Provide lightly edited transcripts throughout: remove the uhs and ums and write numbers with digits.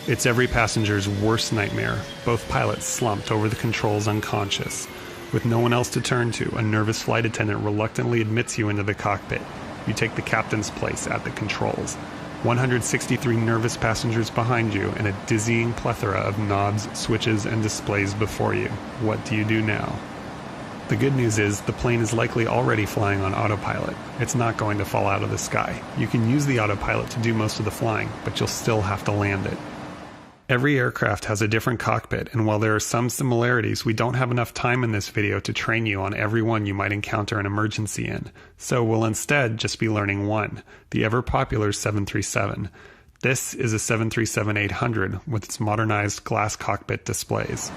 It's every passenger's worst nightmare. Both pilots slumped over the controls unconscious. With no one else to turn to, a nervous flight attendant reluctantly admits you into the cockpit. You take the captain's place at the controls. 163 nervous passengers behind you and a dizzying plethora of knobs, switches, and displays before you. What do you do now? The good news is the plane is likely already flying on autopilot. It's not going to fall out of the sky. You can use the autopilot to do most of the flying, but you'll still have to land it. Every aircraft has a different cockpit, and while there are some similarities, we don't have enough time in this video to train you on every one you might encounter an emergency in. So we'll instead just be learning one, the ever-popular 737. This is a 737-800 with its modernized glass cockpit displays.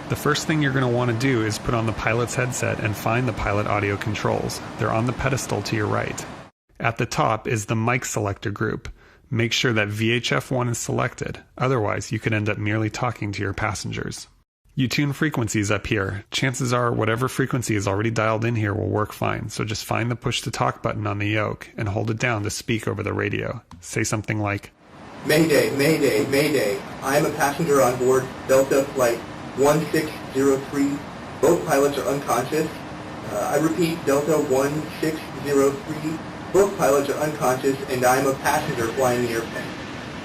The first thing you're going to want to do is put on the pilot's headset and find the pilot audio controls. They're on the pedestal to your right. At the top is the mic selector group. Make sure that VHF1 is selected, otherwise you could end up merely talking to your passengers. You tune frequencies up here. Chances are whatever frequency is already dialed in here will work fine, so just find the push-to-talk button on the yoke and hold it down to speak over the radio. Say something like, "Mayday, Mayday, Mayday. I am a passenger on board Delta Flight 1603. Both pilots are unconscious. I repeat, Delta 1603. Both pilots are unconscious, and I am a passenger flying the airplane."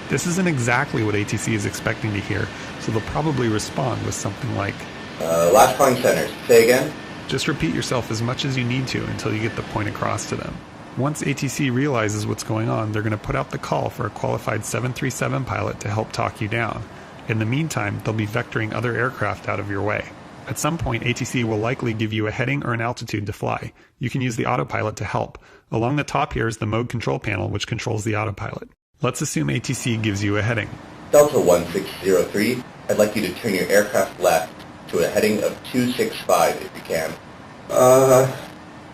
This isn't exactly what ATC is expecting to hear, so they'll probably respond with something like, "Last calling centers. Say again?" Just repeat yourself as much as you need to until you get the point across to them. Once ATC realizes what's going on, they're going to put out the call for a qualified 737 pilot to help talk you down. In the meantime, they'll be vectoring other aircraft out of your way. At some point, ATC will likely give you a heading or an altitude to fly. You can use the autopilot to help. Along the top here is the mode control panel, which controls the autopilot. Let's assume ATC gives you a heading. "Delta 1603, I'd like you to turn your aircraft left to a heading of 265 if you can."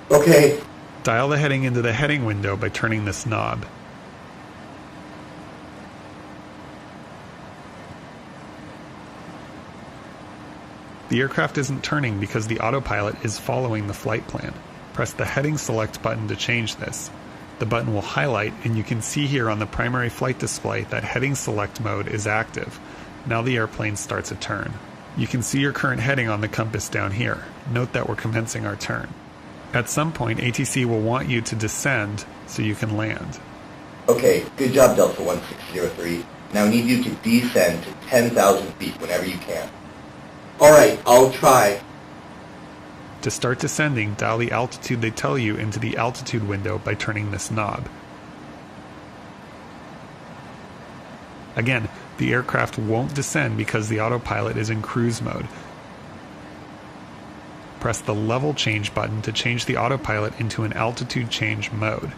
Okay. Dial the heading into the heading window by turning this knob. The aircraft isn't turning because the autopilot is following the flight plan. Press the heading select button to change this. The button will highlight, and you can see here on the primary flight display that heading select mode is active. Now the airplane starts a turn. You can see your current heading on the compass down here. Note that we're commencing our turn. At some point, ATC will want you to descend so you can land. Okay, good job, Delta 1603. Now I need you to descend to 10,000 feet whenever you can. All right, I'll try. To start descending, dial the altitude they tell you into the altitude window by turning this knob. Again, the aircraft won't descend because the autopilot is in cruise mode. Press the level change button to change the autopilot into an altitude change mode.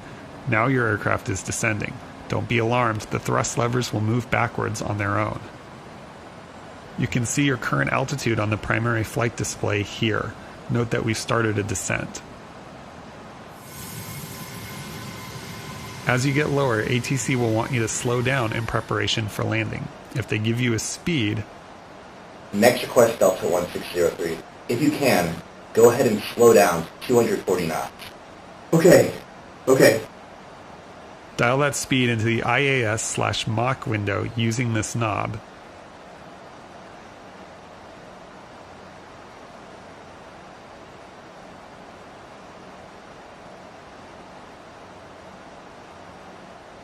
Now your aircraft is descending. Don't be alarmed, the thrust levers will move backwards on their own. You can see your current altitude on the primary flight display here. Note that we've started a descent. As you get lower, ATC will want you to slow down in preparation for landing. If they give you a speed... Next request, Delta 1603. If you can, go ahead and slow down to 240 knots. Okay. Dial that speed into the IAS/Mach window using this knob.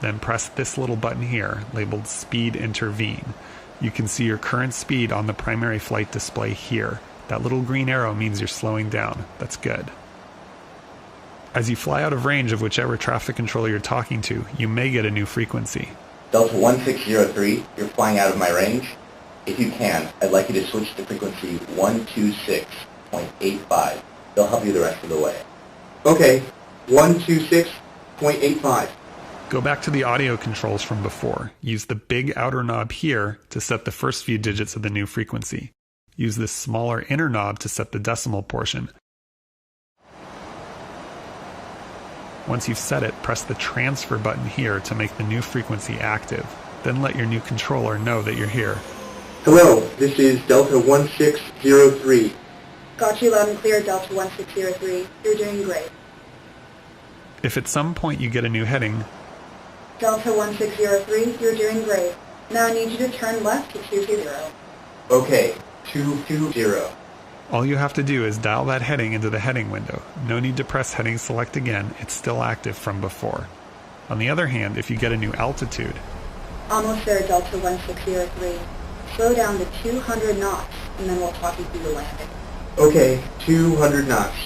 Then press this little button here, labeled Speed Intervene. You can see your current speed on the primary flight display here. That little green arrow means you're slowing down. That's good. As you fly out of range of whichever traffic controller you're talking to, you may get a new frequency. Delta 1603, you're flying out of my range. If you can, I'd like you to switch to frequency 126.85. They'll help you the rest of the way. Okay, 126.85. Go back to the audio controls from before. Use the big outer knob here to set the first few digits of the new frequency. Use this smaller inner knob to set the decimal portion. Once you've set it, press the transfer button here to make the new frequency active. Then let your new controller know that you're here. Hello, this is Delta 1603. Got you loud and clear, Delta 1603. You're doing great. If at some point you get a new heading, Delta 1603, you're doing great. Now I need you to turn left to 220. Okay, 220. All you have to do is dial that heading into the heading window. No need to press heading select again, it's still active from before. On the other hand, if you get a new altitude, Almost there, Delta 1603. Slow down to 200 knots, and then we'll talk you through the landing. Okay, 200 knots.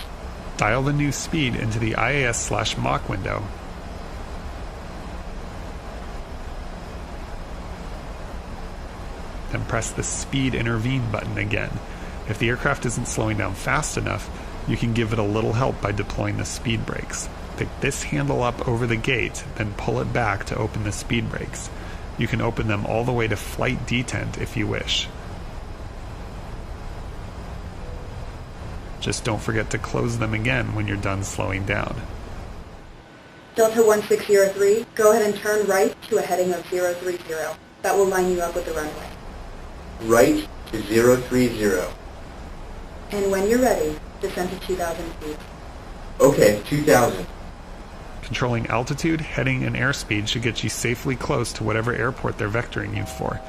dial the new speed into the IAS/Mach window. Then press the Speed Intervene button again. If the aircraft isn't slowing down fast enough, you can give it a little help by deploying the speed brakes. Pick this handle up over the gate, then pull it back to open the speed brakes. You can open them all the way to flight detent if you wish. Just don't forget to close them again when you're done slowing down. Delta 1603, go ahead and turn right to a heading of 030. That will line you up with the runway. Right to 030. And when you're ready, descend to 2,000 feet. Okay, 2,000. Controlling altitude, heading, and airspeed should get you safely close to whatever airport they're vectoring you for.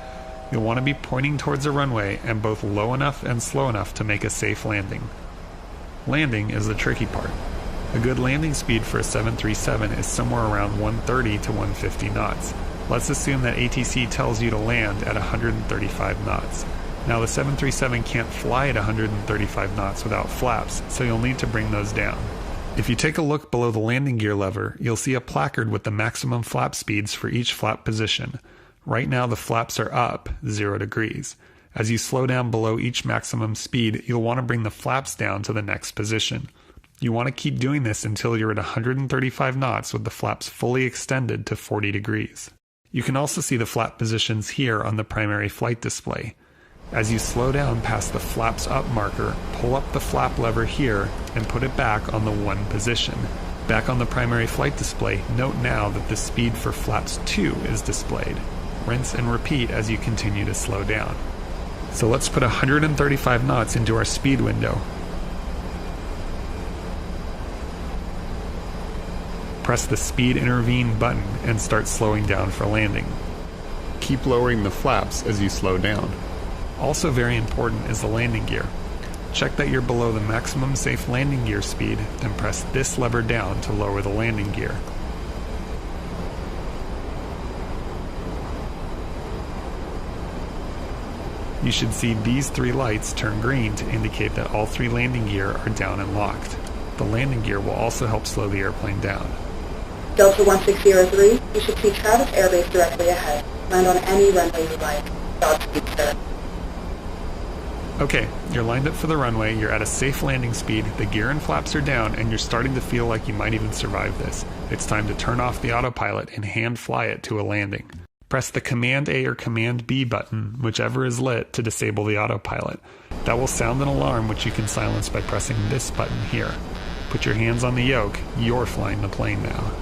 You'll want to be pointing towards a runway and both low enough and slow enough to make a safe landing. Landing is the tricky part. A good landing speed for a 737 is somewhere around 130 to 150 knots. Let's assume that ATC tells you to land at 135 knots. Now the 737 can't fly at 135 knots without flaps, so you'll need to bring those down. If you take a look below the landing gear lever, you'll see a placard with the maximum flap speeds for each flap position. Right now the flaps are up 0 degrees. As you slow down below each maximum speed, you'll want to bring the flaps down to the next position. You want to keep doing this until you're at 135 knots with the flaps fully extended to 40 degrees. You can also see the flap positions here on the primary flight display. As you slow down past the flaps up marker, pull up the flap lever here and put it back on the 1 position. Back on the primary flight display, note now that the speed for flaps 2 is displayed. Rinse and repeat as you continue to slow down. So let's put 135 knots into our speed window. Press the Speed Intervene button and start slowing down for landing. Keep lowering the flaps as you slow down. Also very important is the landing gear. Check that you're below the maximum safe landing gear speed, then press this lever down to lower the landing gear. You should see these 3 lights turn green to indicate that all 3 landing gear are down and locked. The landing gear will also help slow the airplane down. Delta 1603, you should see Travis Air Base directly ahead. Land on any runway you like. Godspeed, sir. Okay, you're lined up for the runway, you're at a safe landing speed, the gear and flaps are down, and you're starting to feel like you might even survive this. It's time to turn off the autopilot and hand fly it to a landing. Press the Command A or Command B button, whichever is lit, to disable the autopilot. That will sound an alarm which you can silence by pressing this button here. Put your hands on the yoke, you're flying the plane now.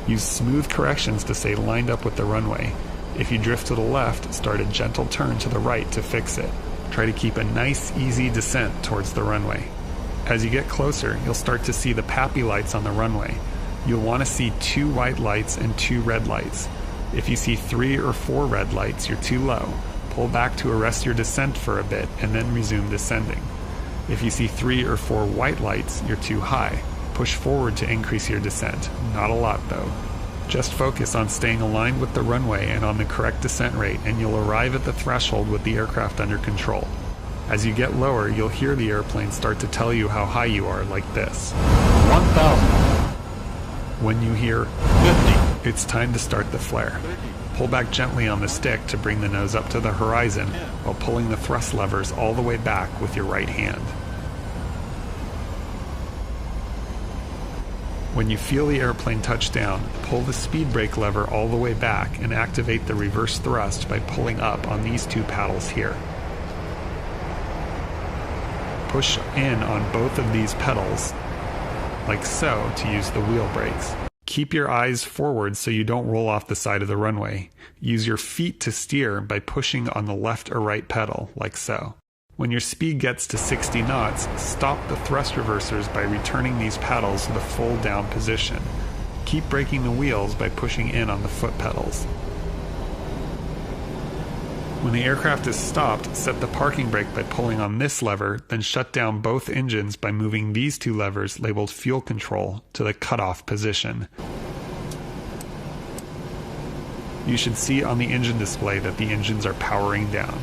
Use smooth corrections to stay lined up with the runway. If you drift to the left, start a gentle turn to the right to fix it. Try to keep a nice, easy descent towards the runway. As you get closer, you'll start to see the PAPI lights on the runway. You'll want to see 2 white lights and 2 red lights. If you see 3 or 4 red lights, you're too low. Pull back to arrest your descent for a bit and then resume descending. If you see 3 or 4 white lights, you're too high. Push forward to increase your descent. Not a lot though. Just focus on staying aligned with the runway and on the correct descent rate, and you'll arrive at the threshold with the aircraft under control. As you get lower, you'll hear the airplane start to tell you how high you are, like this. 1,000. When you hear 50. it's time to start the flare. Pull back gently on the stick to bring the nose up to the horizon while pulling the thrust levers all the way back with your right hand. When you feel the airplane touch down, pull the speed brake lever all the way back and activate the reverse thrust by pulling up on these 2 paddles here. Push in on both of these pedals, like so, to use the wheel brakes. Keep your eyes forward so you don't roll off the side of the runway. Use your feet to steer by pushing on the left or right pedal, like so. When your speed gets to 60 knots, stop the thrust reversers by returning these paddles to the full down position. Keep braking the wheels by pushing in on the foot pedals. When the aircraft is stopped, set the parking brake by pulling on this lever, then shut down both engines by moving these two levers labeled fuel control to the cutoff position. You should see on the engine display that the engines are powering down.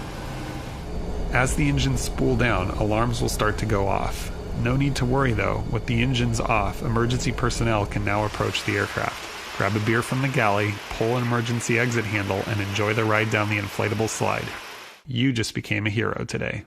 As the engines spool down, alarms will start to go off. No need to worry though, with the engines off, emergency personnel can now approach the aircraft. Grab a beer from the galley, pull an emergency exit handle, and enjoy the ride down the inflatable slide. You just became a hero today.